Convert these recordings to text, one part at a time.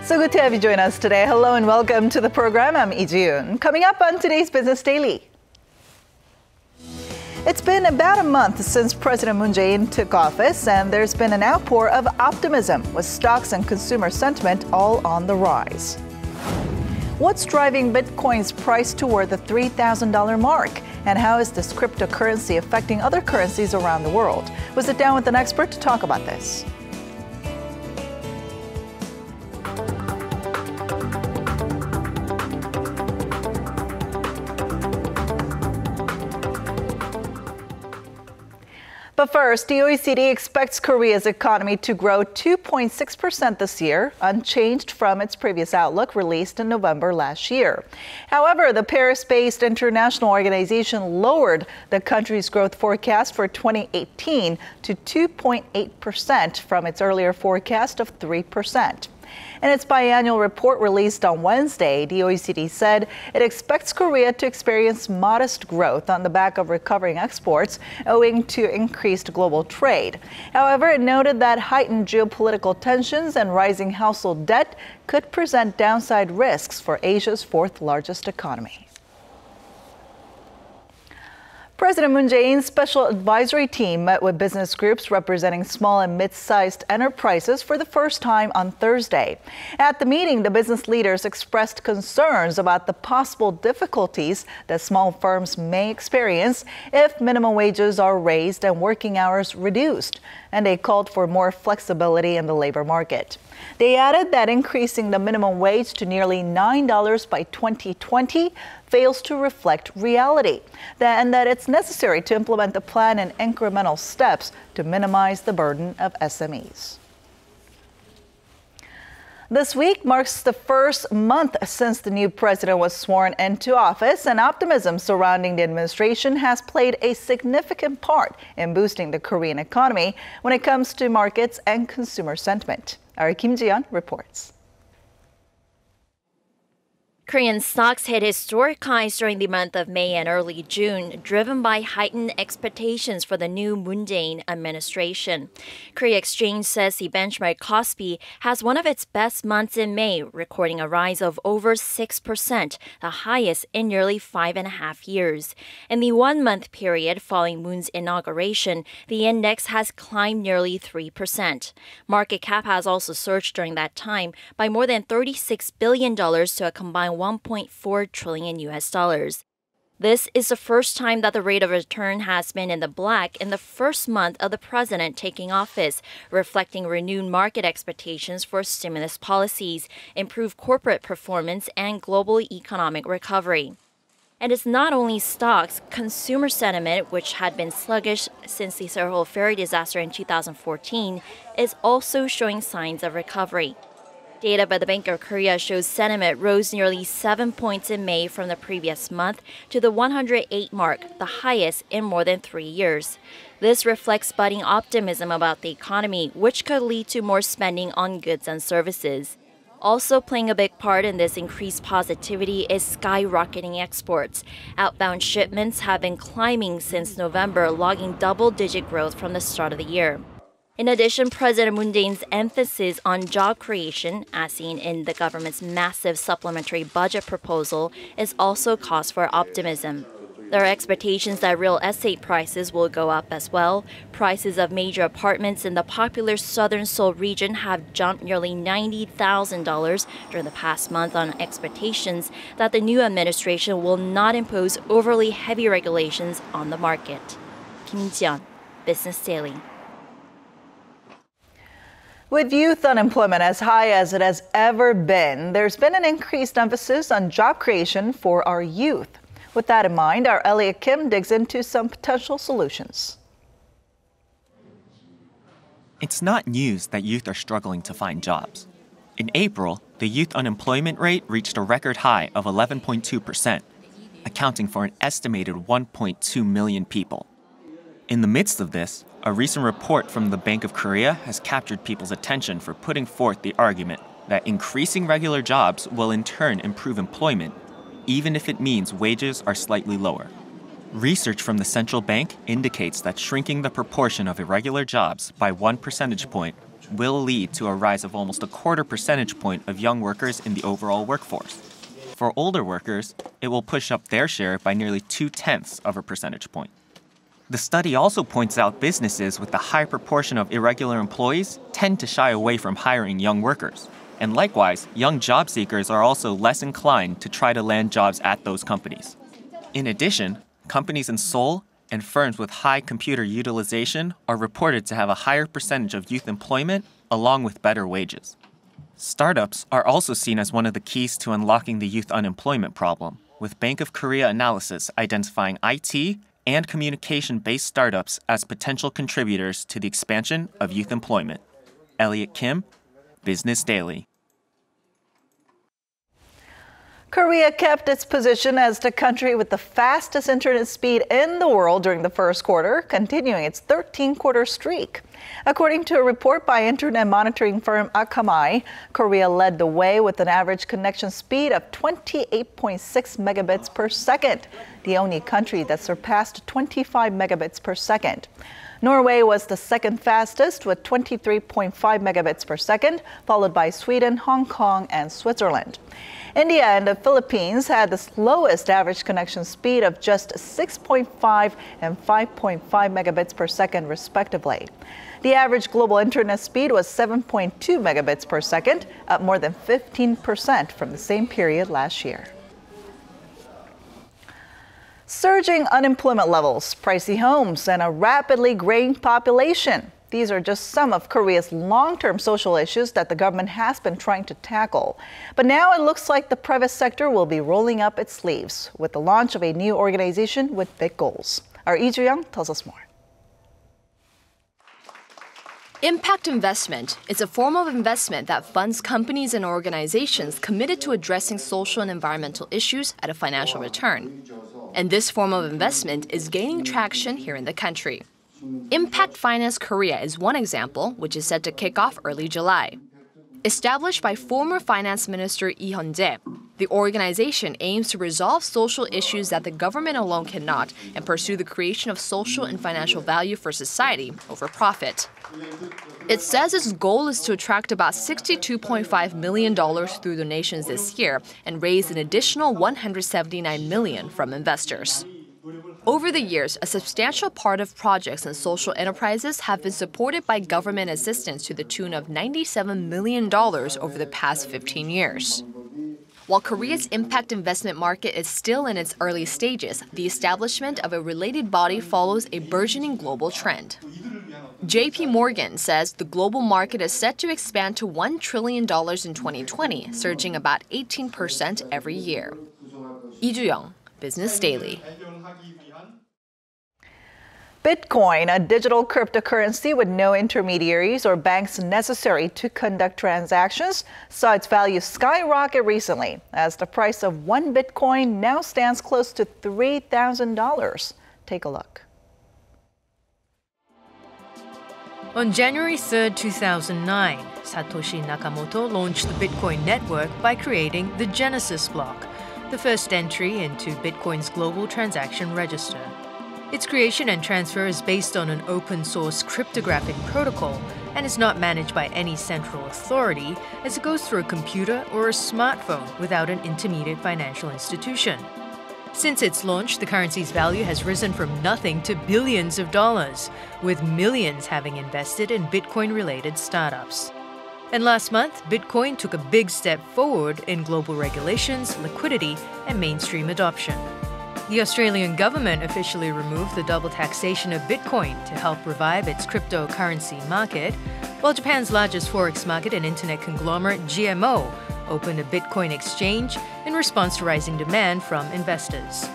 So good to have you join us today. Hello and welcome to the program. I'm Lee Ji-yoon. Coming up on today's Business Daily. It's been about a month since President Moon Jae-in took office, and there's been an outpour of optimism, with stocks and consumer sentiment all on the rise. What's driving Bitcoin's price toward the $3,000 mark? And how is this cryptocurrency affecting other currencies around the world? We'll sit down with an expert to talk about this. But first, the OECD expects Korea's economy to grow 2.6% this year, unchanged from its previous outlook released in November last year. However, the Paris-based international organization lowered the country's growth forecast for 2018 to 2.8% from its earlier forecast of 3%. In its biannual report released on Wednesday, the OECD said it expects Korea to experience modest growth on the back of recovering exports owing to increased global trade. However, it noted that heightened geopolitical tensions and rising household debt could present downside risks for Asia's fourth largest economy. President Moon Jae-in's special advisory team met with business groups representing small and mid-sized enterprises for the first time on Thursday. At the meeting, the business leaders expressed concerns about the possible difficulties that small firms may experience if minimum wages are raised and working hours reduced, and they called for more flexibility in the labor market. They added that increasing the minimum wage to nearly $9 by 2020 fails to reflect reality, and that it's necessary to implement a plan in incremental steps to minimize the burden of SMEs. This week marks the first month since the new president was sworn into office, and optimism surrounding the administration has played a significant part in boosting the Korean economy when it comes to markets and consumer sentiment. Our Kim Ji-yeon reports. Korean stocks hit historic highs during the month of May and early June, driven by heightened expectations for the new Moon Jae-in administration. Korea Exchange says the benchmark Kospi has one of its best months in May, recording a rise of over 6%, the highest in nearly 5.5 years. In the one-month period following Moon's inauguration, the index has climbed nearly 3%. Market cap has also surged during that time by more than $36 billion to a combined $1.4 trillion US dollars. This is the first time that the rate of return has been in the black in the first month of the president taking office, reflecting renewed market expectations for stimulus policies, improved corporate performance, and global economic recovery. And it's not only stocks. Consumer sentiment, which had been sluggish since the Seoul ferry disaster in 2014, is also showing signs of recovery. Data by the Bank of Korea shows sentiment rose nearly 7 points in May from the previous month to the 108 mark, the highest in more than 3 years. This reflects budding optimism about the economy, which could lead to more spending on goods and services. Also playing a big part in this increased positivity is skyrocketing exports. Outbound shipments have been climbing since November, logging double-digit growth from the start of the year. In addition, President Moon Jae-in's emphasis on job creation, as seen in the government's massive supplementary budget proposal, is also cause for optimism. There are expectations that real estate prices will go up as well. Prices of major apartments in the popular southern Seoul region have jumped nearly $90,000 during the past month on expectations that the new administration will not impose overly heavy regulations on the market. Kim Ji-yeon, Business Daily. With youth unemployment as high as it has ever been, there's been an increased emphasis on job creation for our youth. With that in mind, our Elliot Kim digs into some potential solutions. It's not news that youth are struggling to find jobs. In April, the youth unemployment rate reached a record high of 11.2%, accounting for an estimated 1.2 million people. In the midst of this, a recent report from the Bank of Korea has captured people's attention for putting forth the argument that increasing regular jobs will in turn improve employment, even if it means wages are slightly lower. Research from the central bank indicates that shrinking the proportion of irregular jobs by 1 percentage point will lead to a rise of almost a quarter percentage point of young workers in the overall workforce. For older workers, it will push up their share by nearly 0.2 of a percentage point. The study also points out businesses with a high proportion of irregular employees tend to shy away from hiring young workers. And likewise, young job seekers are also less inclined to try to land jobs at those companies. In addition, companies in Seoul and firms with high computer utilization are reported to have a higher percentage of youth employment along with better wages. Startups are also seen as one of the keys to unlocking the youth unemployment problem, with Bank of Korea analysis identifying IT and communication-based startups as potential contributors to the expansion of youth employment. Elliot Kim, Business Daily. Korea kept its position as the country with the fastest internet speed in the world during the first quarter, continuing its 13-quarter streak. According to a report by internet monitoring firm Akamai, Korea led the way with an average connection speed of 28.6 megabits per second, the only country that surpassed 25 megabits per second. Norway was the second fastest with 23.5 megabits per second, followed by Sweden, Hong Kong, and Switzerland. India and the Philippines had the slowest average connection speed of just 6.5 and 5.5 megabits per second, respectively. The average global internet speed was 7.2 megabits per second, up more than 15% from the same period last year. Surging unemployment levels, pricey homes, and a rapidly graying population. These are just some of Korea's long-term social issues that the government has been trying to tackle. But now it looks like the private sector will be rolling up its sleeves with the launch of a new organization with big goals. Our Lee Joo-young tells us more. Impact investment is a form of investment that funds companies and organizations committed to addressing social and environmental issues at a financial return. And this form of investment is gaining traction here in the country. Impact Finance Korea is one example, which is set to kick off early July. Established by former Finance Minister Lee Hyun-jae, the organization aims to resolve social issues that the government alone cannot and pursue the creation of social and financial value for society over profit. It says its goal is to attract about $62.5 million through donations this year and raise an additional $179 million from investors. Over the years, a substantial part of projects and social enterprises have been supported by government assistance to the tune of $97 million over the past 15 years. While Korea's impact investment market is still in its early stages, the establishment of a related body follows a burgeoning global trend. JP Morgan says the global market is set to expand to $1 trillion in 2020, surging about 18% every year. Lee Joo-young, Business Daily. Bitcoin, a digital cryptocurrency with no intermediaries or banks necessary to conduct transactions, saw its value skyrocket recently as the price of one Bitcoin now stands close to $3,000. Take a look. On January 3, 2009, Satoshi Nakamoto launched the Bitcoin network by creating the Genesis block, the first entry into Bitcoin's global transaction register. Its creation and transfer is based on an open-source cryptographic protocol and is not managed by any central authority as it goes through a computer or a smartphone without an intermediate financial institution. Since its launch, the currency's value has risen from nothing to billions of dollars, with millions having invested in Bitcoin-related startups. And last month, Bitcoin took a big step forward in global regulations, liquidity, and mainstream adoption. The Australian government officially removed the double taxation of Bitcoin to help revive its cryptocurrency market, while Japan's largest forex market and internet conglomerate GMO opened a Bitcoin exchange in response to rising demand from investors.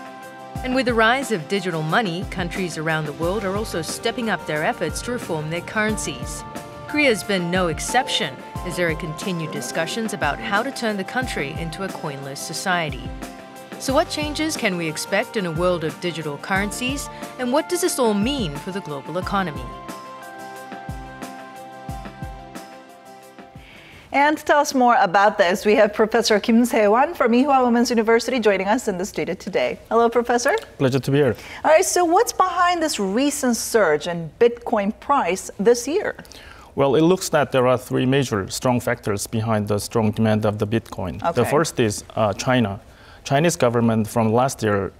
And with the rise of digital money, countries around the world are also stepping up their efforts to reform their currencies. Korea's been no exception, as there are continued discussions about how to turn the country into a coinless society. So what changes can we expect in a world of digital currencies, and what does this all mean for the global economy? And to tell us more about this, we have Professor Kim Se-wan from Ewha Women's University joining us in the studio today. Hello, Professor. Pleasure to be here. All right, so what's behind this recent surge in Bitcoin price this year? Well, it looks that there are three major strong factors behind the strong demand of the Bitcoin. Okay. The first is China. Chinese government from last year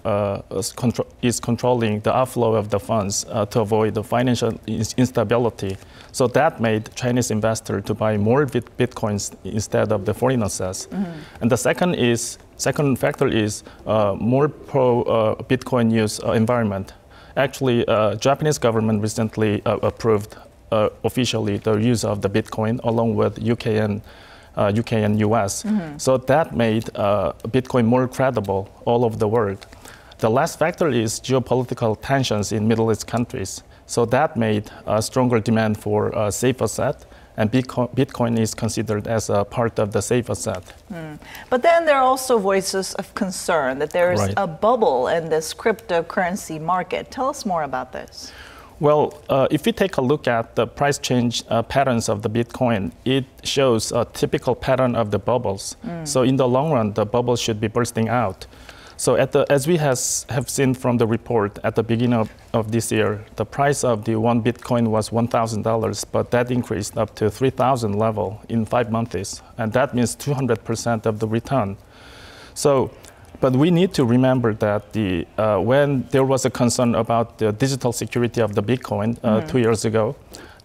is controlling the outflow of the funds to avoid the financial instability. So that made Chinese investors to buy more Bitcoins instead of the foreign assets. And the second factor is more pro-Bitcoin use environment. Actually, Japanese government recently approved officially the use of the Bitcoin along with UK and US. So that made Bitcoin more credible all over the world. The last factor is geopolitical tensions in Middle East countries. So that made a stronger demand for a safe asset, and Bitcoin is considered as a part of the safe asset. But then there are also voices of concern that there is Right. a bubble in this cryptocurrency market. Tell us more about this. Well, if we take a look at the price change patterns of the Bitcoin, it shows a typical pattern of the bubbles. So in the long run, the bubble should be bursting out. So as we have seen from the report at the beginning of this year, the price of the one Bitcoin was $1,000, but that increased up to 3,000 level in 5 months. And that means 200% of the return. But we need to remember that when there was a concern about the digital security of the Bitcoin 2 years ago,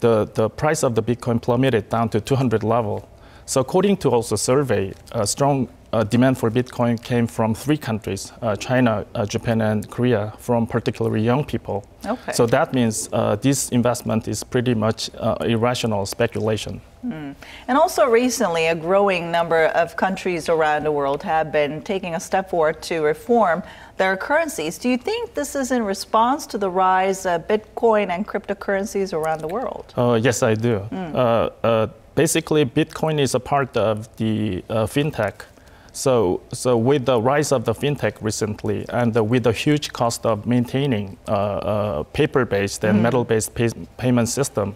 the price of the Bitcoin plummeted down to 200 level. So according to also survey, strong demand for Bitcoin came from 3 countries, China, Japan, and Korea, from particularly young people. Okay. So that means this investment is pretty much irrational speculation. And also recently, a growing number of countries around the world have been taking a step forward to reform their currencies. Do you think this is in response to the rise of Bitcoin and cryptocurrencies around the world? Yes, I do. Basically, Bitcoin is a part of the fintech. So with the rise of the fintech recently, and with the huge cost of maintaining paper-based and metal-based payment system,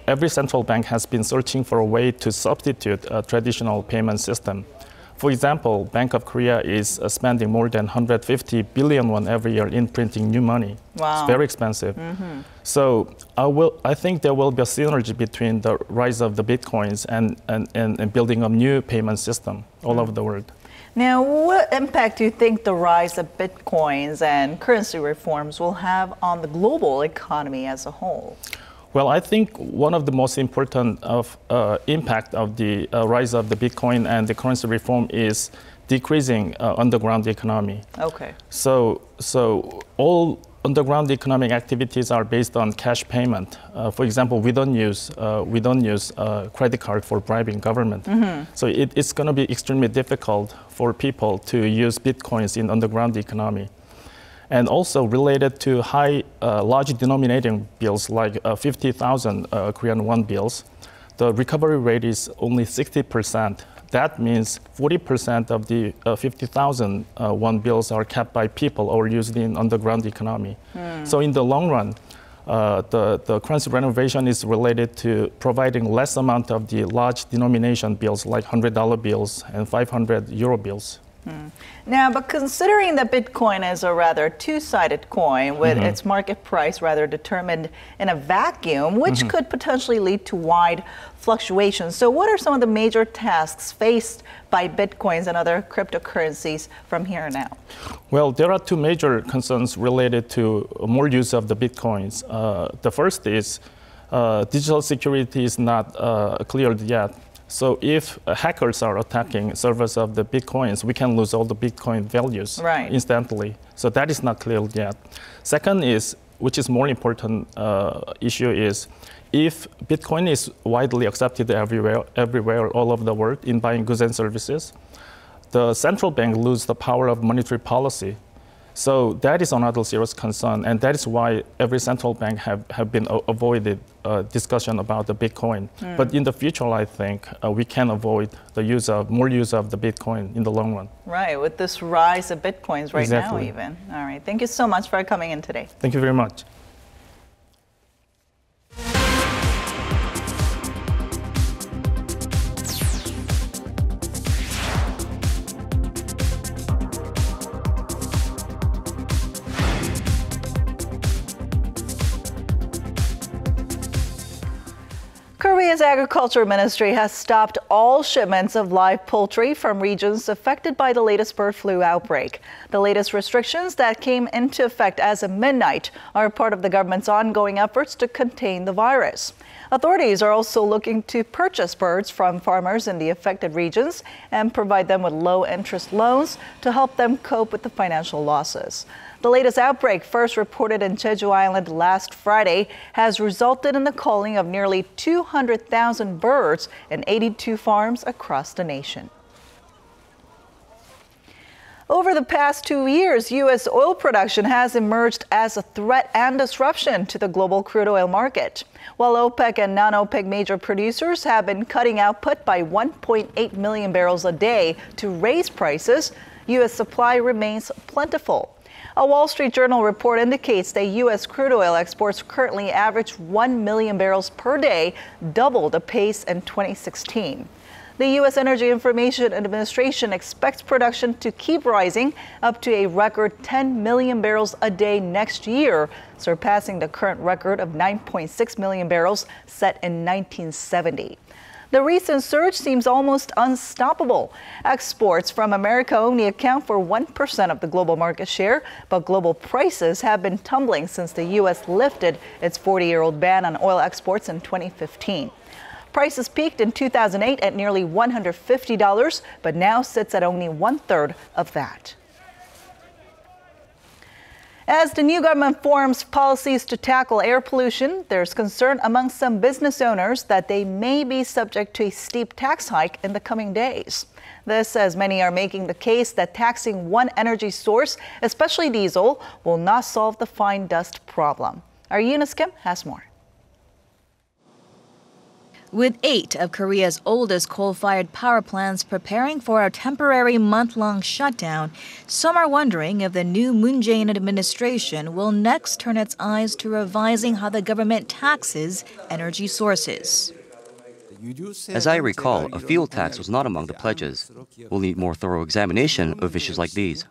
every central bank has been searching for a way to substitute a traditional payment system. For example, Bank of Korea is spending more than 150 billion won every year in printing new money. Wow. It's very expensive. So I think there will be a synergy between the rise of the Bitcoins and building a new payment system all over the world. Now, what impact do you think the rise of Bitcoins and currency reforms will have on the global economy as a whole? Well, I think one of the most important impact of the rise of the Bitcoin and the currency reform is decreasing underground economy. Okay. So all underground economic activities are based on cash payment. For example, we don't use credit card for bribing government. So it's going to be extremely difficult for people to use Bitcoins in underground economy. And also related to large denominating bills like 50,000 Korean won bills, the recovery rate is only 60%. That means 40% of the 50,000 won bills are kept by people or used in underground economy. So in the long run, the currency renovation is related to providing less amount of the large denomination bills like $100 bills and 500 euro bills. Now, but considering that Bitcoin is a rather two-sided coin with its market price rather determined in a vacuum, which could potentially lead to wide fluctuations. So what are some of the major tasks faced by Bitcoins and other cryptocurrencies from here on out? Well, there are 2 major concerns related to more use of the Bitcoins. The first is digital security is not cleared yet. So if hackers are attacking servers of the Bitcoins, we can lose all the Bitcoin values instantly. So that is not cleared yet. Second is, which is more important issue is, if Bitcoin is widely accepted everywhere all over the world in buying goods and services, the central bank loses the power of monetary policy. So that is another serious concern, and that is why every central bank have been avoided discussion about the Bitcoin. But in the future, I think we can avoid the more use of the Bitcoin in the long run. Right, with this rise of Bitcoins right now even. All right, thank you so much for coming in today. Thank you very much. Korea's agriculture ministry has stopped all shipments of live poultry from regions affected by the latest bird flu outbreak. The latest restrictions that came into effect as of midnight are part of the government's ongoing efforts to contain the virus. Authorities are also looking to purchase birds from farmers in the affected regions and provide them with low-interest loans to help them cope with the financial losses. The latest outbreak, first reported in Jeju Island last Friday, has resulted in the culling of nearly 200,000 birds in 82 farms across the nation. Over the past 2 years, U.S. oil production has emerged as a threat and disruption to the global crude oil market. While OPEC and non-OPEC major producers have been cutting output by 1.8 million barrels a day to raise prices, U.S. supply remains plentiful. A Wall Street Journal report indicates that U.S. crude oil exports currently average 1 million barrels per day, double the pace in 2016. The U.S. Energy Information Administration expects production to keep rising up to a record 10 million barrels a day next year, surpassing the current record of 9.6 million barrels set in 1970. The recent surge seems almost unstoppable. Exports from America only account for 1% of the global market share, but global prices have been tumbling since the U.S. lifted its 40-year-old ban on oil exports in 2015. Prices peaked in 2008 at nearly $150, but now sits at only one-third of that. As the new government forms policies to tackle air pollution, there's concern among some business owners that they may be subject to a steep tax hike in the coming days. This, as many are making the case that taxing one energy source, especially diesel, will not solve the fine dust problem. Our Eunice Kim has more. With 8 of Korea's oldest coal-fired power plants preparing for a temporary month-long shutdown, some are wondering if the new Moon Jae-in administration will next turn its eyes to revising how the government taxes energy sources. As I recall, a fuel tax was not among the pledges. We'll need more thorough examination of issues like these.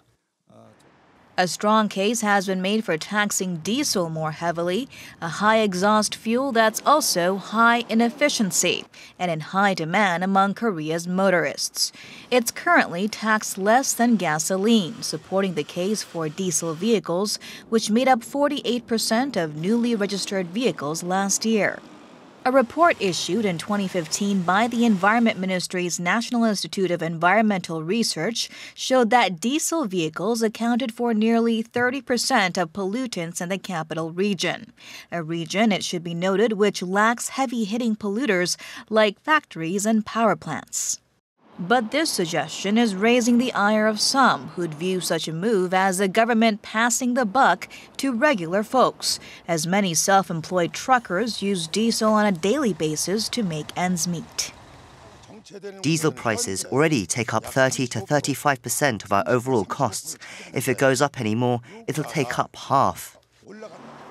A strong case has been made for taxing diesel more heavily, a high exhaust fuel that's also high in efficiency and in high demand among Korea's motorists. It's currently taxed less than gasoline, supporting the case for diesel vehicles, which made up 48% of newly registered vehicles last year. A report issued in 2015 by the Environment Ministry's National Institute of Environmental Research showed that diesel vehicles accounted for nearly 30% of pollutants in the capital region, a region, it should be noted, which lacks heavy-hitting polluters like factories and power plants. But this suggestion is raising the ire of some who'd view such a move as the government passing the buck to regular folks, as many self-employed truckers use diesel on a daily basis to make ends meet. Diesel prices already take up 30 to 35% of our overall costs. If it goes up any more, it'll take up half.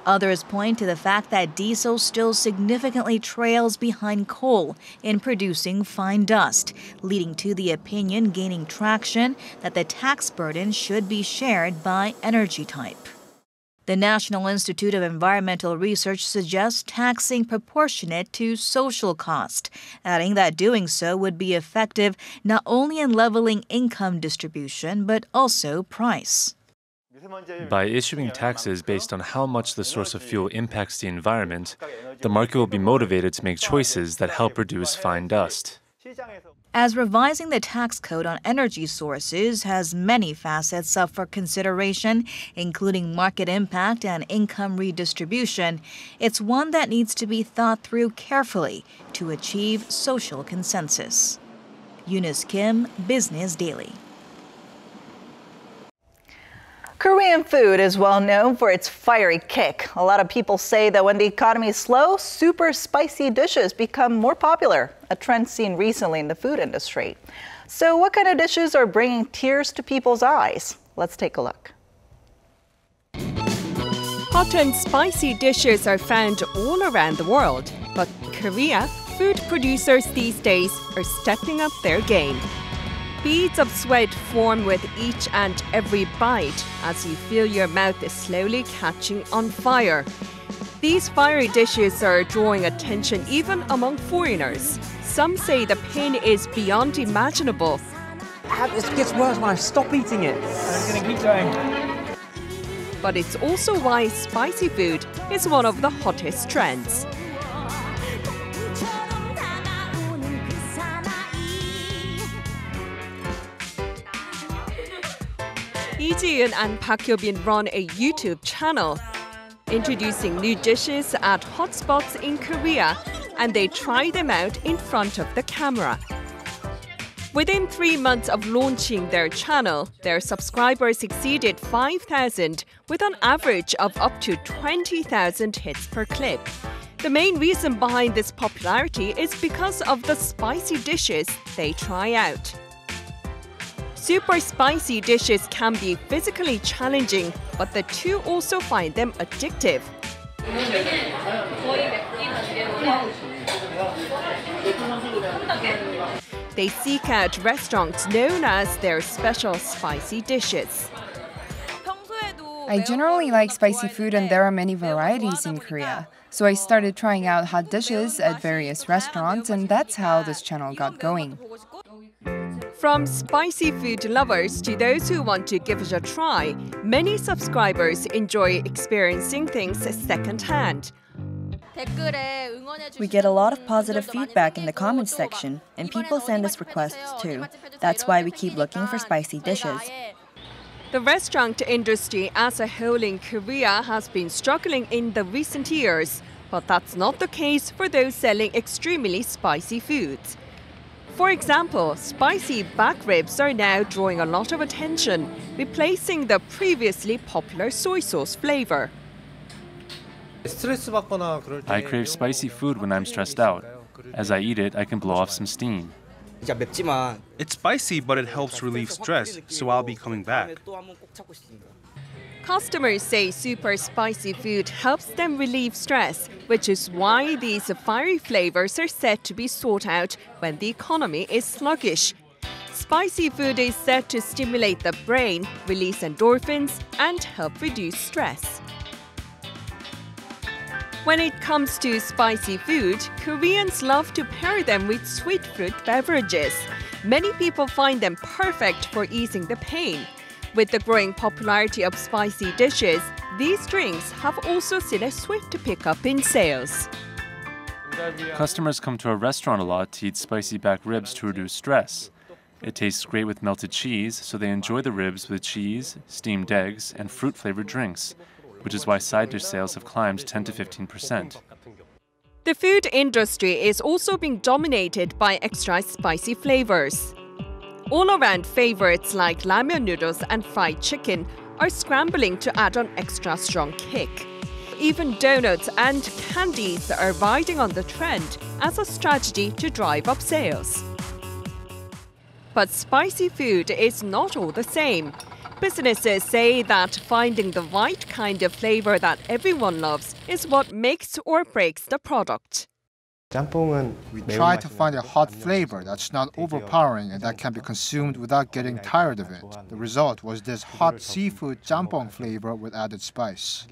Others point to the fact that diesel still significantly trails behind coal in producing fine dust, leading to the opinion gaining traction that the tax burden should be shared by energy type. The National Institute of Environmental Research suggests taxing proportionate to social cost, adding that doing so would be effective not only in leveling income distribution, but also price. By issuing taxes based on how much the source of fuel impacts the environment, the market will be motivated to make choices that help reduce fine dust. As revising the tax code on energy sources has many facets up for consideration, including market impact and income redistribution, it's one that needs to be thought through carefully to achieve social consensus. Eunice Kim, Business Daily. Korean food is well known for its fiery kick. A lot of people say that when the economy is slow, super spicy dishes become more popular, a trend seen recently in the food industry. So what kind of dishes are bringing tears to people's eyes? Let's take a look. Hot and spicy dishes are found all around the world, but Korea, food producers these days are stepping up their game. Beads of sweat form with each and every bite as you feel your mouth is slowly catching on fire. These fiery dishes are drawing attention even among foreigners. Some say the pain is beyond imaginable. It gets worse when I stop eating it. I'm going to keep going. But it's also why spicy food is one of the hottest trends. Lee Ji-eun and Park Hyo-bin run a YouTube channel introducing new dishes at hotspots in Korea, and they try them out in front of the camera. Within 3 months of launching their channel, their subscribers exceeded 5,000 with an average of up to 20,000 hits per clip. The main reason behind this popularity is because of the spicy dishes they try out. Super spicy dishes can be physically challenging, but the two also find them addictive. They seek out restaurants known as their special spicy dishes. I generally like spicy food, and there are many varieties in Korea. So I started trying out hot dishes at various restaurants, and that's how this channel got going. From spicy food lovers to those who want to give it a try, many subscribers enjoy experiencing things secondhand. We get a lot of positive feedback in the comments section, and people send us requests too. That's why we keep looking for spicy dishes. The restaurant industry as a whole in Korea has been struggling in the recent years, but that's not the case for those selling extremely spicy foods. For example, spicy back ribs are now drawing a lot of attention, replacing the previously popular soy sauce flavor. I crave spicy food when I'm stressed out. As I eat it, I can blow off some steam. It's spicy, but it helps relieve stress, so I'll be coming back. Customers say super spicy food helps them relieve stress, which is why these fiery flavors are said to be sought out when the economy is sluggish. Spicy food is said to stimulate the brain, release endorphins, and help reduce stress. When it comes to spicy food, Koreans love to pair them with sweet fruit beverages. Many people find them perfect for easing the pain. With the growing popularity of spicy dishes, these drinks have also seen a swift pickup in sales. Customers come to a restaurant a lot to eat spicy back ribs to reduce stress. It tastes great with melted cheese, so they enjoy the ribs with cheese, steamed eggs, and fruit-flavored drinks, which is why side dish sales have climbed 10 to 15%. The food industry is also being dominated by extra spicy flavors. All-around favorites like ramyeon noodles and fried chicken are scrambling to add an extra strong kick. Even donuts and candies are riding on the trend as a strategy to drive up sales. But spicy food is not all the same. Businesses say that finding the right kind of flavor that everyone loves is what makes or breaks the product. We try to find a hot flavor that's not overpowering and that can be consumed without getting tired of it. The result was this hot seafood jjampong flavor with added spice.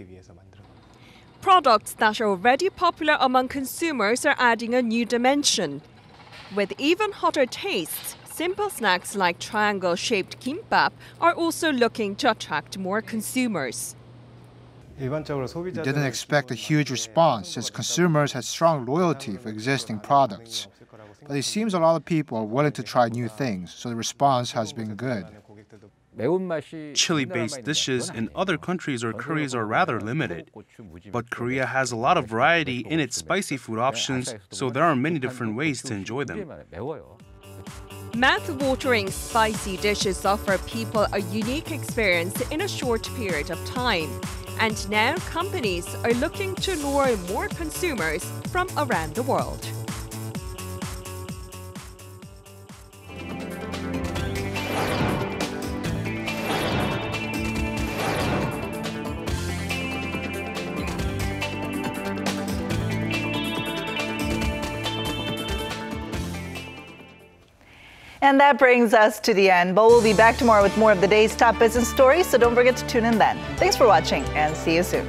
Products that are already popular among consumers are adding a new dimension. With even hotter tastes, simple snacks like triangle-shaped kimbap are also looking to attract more consumers. We didn't expect a huge response since consumers had strong loyalty for existing products. But it seems a lot of people are willing to try new things, so the response has been good. Chili-based dishes in other countries or curries are rather limited. But Korea has a lot of variety in its spicy food options, so there are many different ways to enjoy them. Mouth-watering spicy dishes offer people a unique experience in a short period of time. And now companies are looking to lure more consumers from around the world. And that brings us to the end, but we'll be back tomorrow with more of the day's top business stories, so don't forget to tune in then. Thanks for watching, and see you soon.